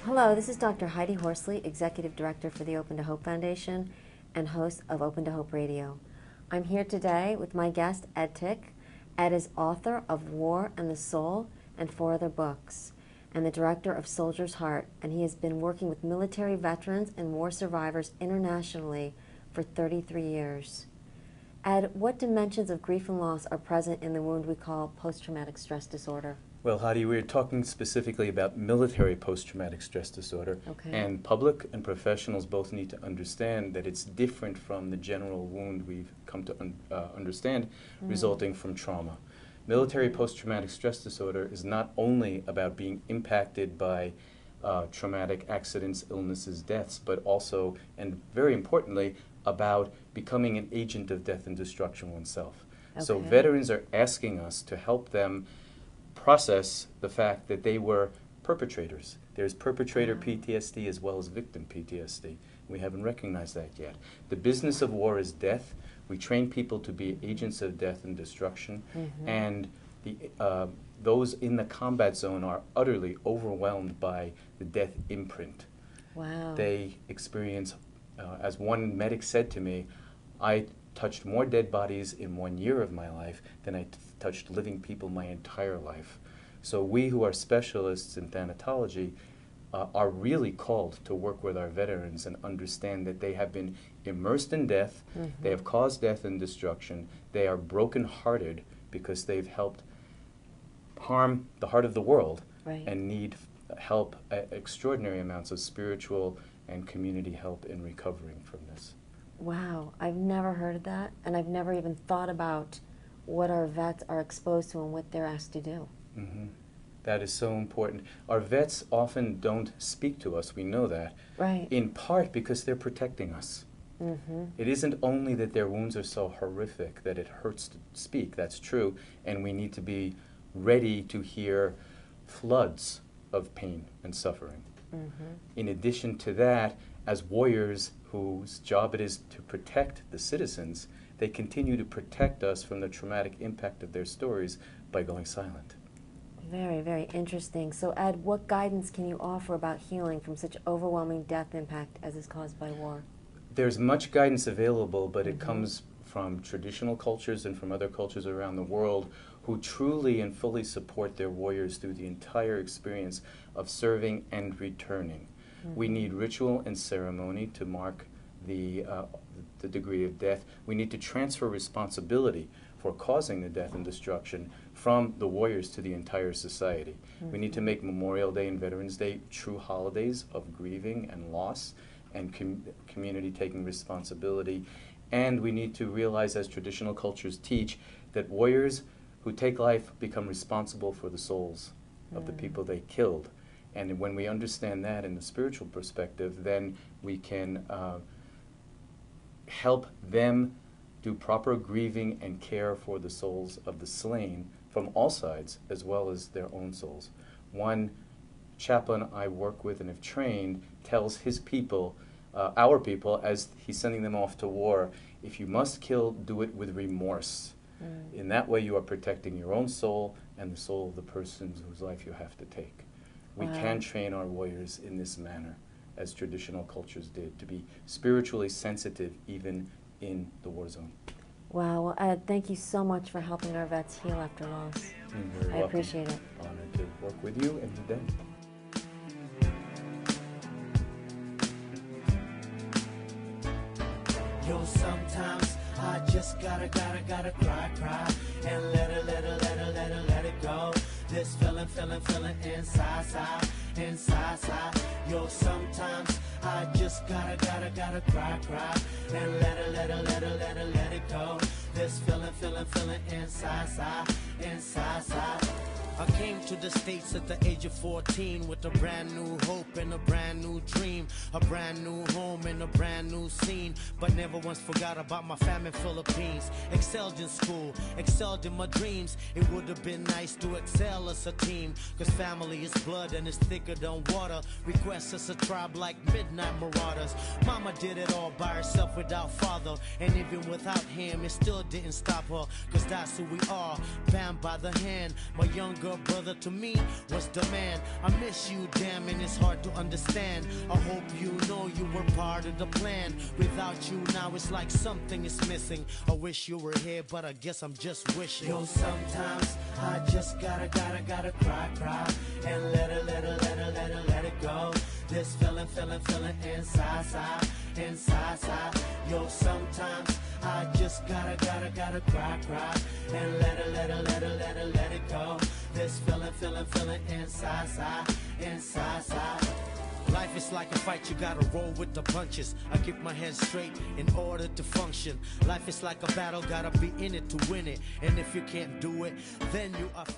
Hello, this is Dr. Heidi Horsley, Executive Director for the Open to Hope Foundation and host of Open to Hope Radio. I'm here today with my guest, Ed Tick. Ed is author of War and the Soul and 4 other books, and the director of Soldier's Heart, and he has been working with military veterans and war survivors internationally for 33 years. Ed, what dimensions of grief and loss are present in the wound we call post-traumatic stress disorder? Well, Heidi, we're talking specifically about military post-traumatic stress disorder, and public and professionals both need to understand that it's different from the general wound we've come to understand resulting from trauma. Military post-traumatic stress disorder is not only about being impacted by traumatic accidents, illnesses, deaths, but also, and very importantly, about becoming an agent of death and destruction oneself. So veterans are asking us to help them process the fact that they were perpetrators. There's perpetrator PTSD as well as victim PTSD. We haven't recognized that yet. The business of war is death. We train people to be agents of death and destruction, and those in the combat zone are utterly overwhelmed by the death imprint. Wow. They experience, as one medic said to me, I touched more dead bodies in 1 year of my life than I touched living people my entire life. So we who are specialists in thanatology are really called to work with our veterans and understand that they have been immersed in death, they have caused death and destruction, they are broken-hearted because they've helped harm the heart of the world and need help, extraordinary amounts of spiritual and community help in recovering from this. Wow, I've never heard of that, and I've never even thought about what our vets are exposed to and what they're asked to do. That is so important. Our vets often don't speak to us, we know that, in part because they're protecting us. It isn't only that their wounds are so horrific that it hurts to speak, that's true, and we need to be ready to hear floods of pain and suffering. In addition to that, as warriors whose job it is to protect the citizens, they continue to protect us from the traumatic impact of their stories by going silent. Very, very interesting. So Ed, what guidance can you offer about healing from such overwhelming death impact as is caused by war? There's much guidance available, but it comes from traditional cultures and from other cultures around the world who truly and fully support their warriors through the entire experience of serving and returning. We need ritual and ceremony to mark the degree of death. We need to transfer responsibility for causing the death and destruction from the warriors to the entire society. We need to make Memorial Day and Veterans Day true holidays of grieving and loss and community taking responsibility. And we need to realize, as traditional cultures teach, that warriors who take life become responsible for the souls of the people they killed. And when we understand that in the spiritual perspective, then we can help them do proper grieving and care for the souls of the slain from all sides, as well as their own souls. One chaplain I work with and have trained tells his people, our people, as he's sending them off to war, if you must kill, do it with remorse. In that way you are protecting your own soul and the soul of the person whose life you have to take. We can train our warriors in this manner, as traditional cultures did, to be spiritually sensitive even in the war zone. Wow, well, Ed, thank you so much for helping our vets heal after loss. You're very I appreciate it. Honored to work with you and with them. Yo, sometimes I just gotta cry, and let it go. This feeling inside. Yo, sometimes I just gotta cry, and let it go. This feeling inside. I came to the States at the age of 14 with a brand new hope and a brand new dream, a brand new home and a brand new scene, but never once forgot about my fam in Philippines. Excelled in school, excelled in my dreams. It would have been nice to excel as a team, cause family is blood and it's thicker than water. Request us a tribe like midnight marauders. Mama did it all by herself without father, and even without him it still didn't stop her, cause that's who we are, bound by the hand. My young girl good brother to me was the man. I miss you, damn, and it's hard to understand. I hope you know you were part of the plan. Without you now it's like something is missing. I wish you were here, but I guess I'm just wishing. Yo, sometimes I just gotta cry, and let it go. This feeling inside. Yo, sometimes I just gotta cry, and let it go. This feeling inside. Life is like a fight, you gotta roll with the punches. I keep my head straight in order to function. Life is like a battle, gotta be in it to win it. And if you can't do it, then you are finished.